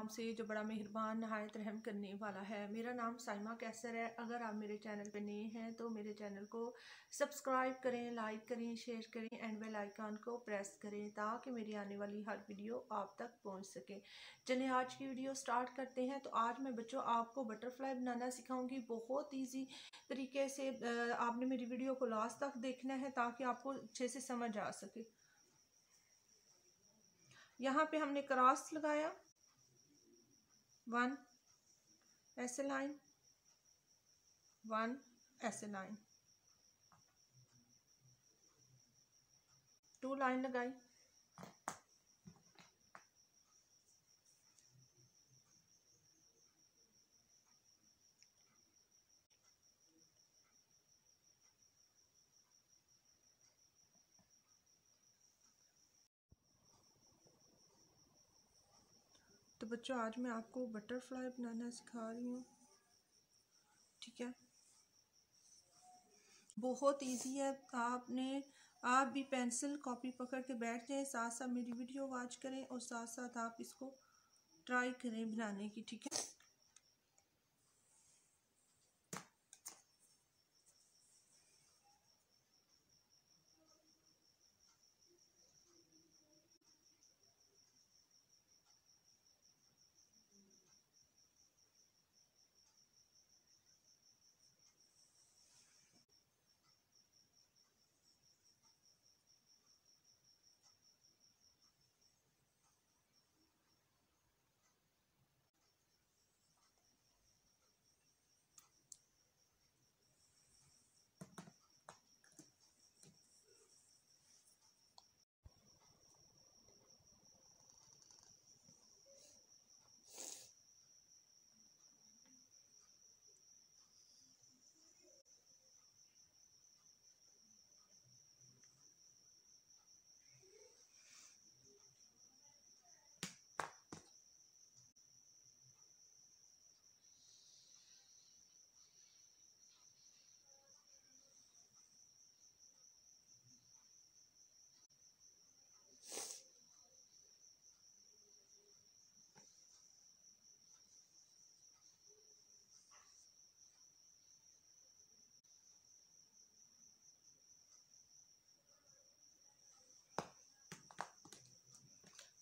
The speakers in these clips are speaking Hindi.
नाम से जो बड़ा मेहरबान नहायत रहम करने वाला है। मेरा नाम साइमा कैसर है। अगर आप मेरे चैनल पे नए हैं तो मेरे चैनल को सब्सक्राइब करें, लाइक करें, शेयर करें एंड बेल आइकन को प्रेस करें ताकि मेरी आने वाली हर वीडियो आप तक पहुंच सके। चलिए आज की वीडियो स्टार्ट करते हैं। तो आज मैं बच्चों आपको बटरफ्लाई बनाना सिखाऊंगी बहुत ईजी तरीके से। आपने मेरी वीडियो को लास्ट तक देखना है ताकि आपको अच्छे से समझ आ सके। यहाँ पे हमने क्रॉस लगाया, 1 ऐसे लाइन, 1 ऐसे लाइन, 2 लाइन लगाई, तो बच्चों आज मैं आपको बटरफ्लाई बनाना सिखा रही हूँ। ठीक है, बहुत इजी है। आप भी पेंसिल कॉपी पकड़ के बैठ जाएं, साथ साथ मेरी वीडियो वॉच करें और साथ साथ आप इसको ट्राई करें बनाने की। ठीक है,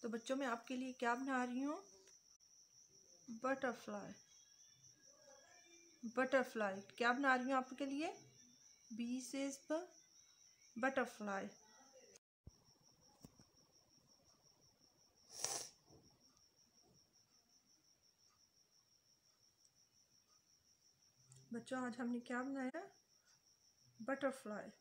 तो बच्चों मैं आपके लिए क्या बना रही हूँ, बटरफ्लाई। बटरफ्लाई क्या बना रही हूँ आपके लिए, बी से बटरफ्लाई। बच्चों आज हमने क्या बनाया, बटरफ्लाई।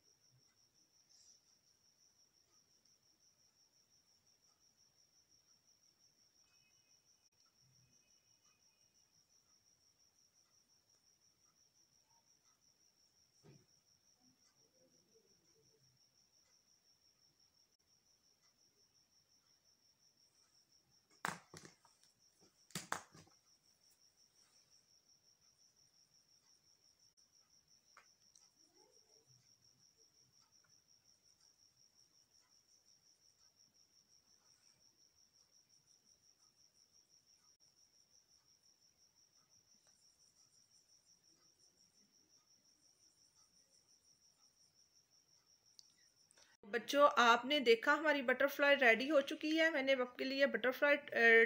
बच्चों आपने देखा हमारी बटरफ्लाई रेडी हो चुकी है। मैंने आपके लिए बटरफ्लाई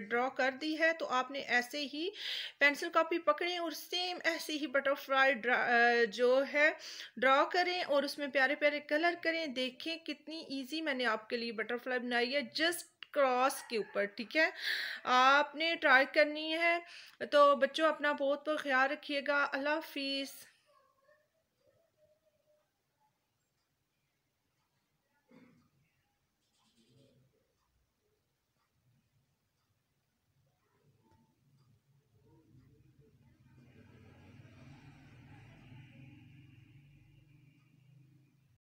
ड्रॉ कर दी है। तो आपने ऐसे ही पेंसिल कॉपी पकड़ें और सेम ऐसे ही बटरफ्लाई जो है ड्रॉ करें और उसमें प्यारे प्यारे कलर करें। देखें कितनी इजी मैंने आपके लिए बटरफ्लाई बनाई है जस्ट क्रॉस के ऊपर। ठीक है, आपने ट्राई करनी है। तो बच्चों अपना बहुत बहुत ख्याल रखिएगा। अल्लाह हाफिज़।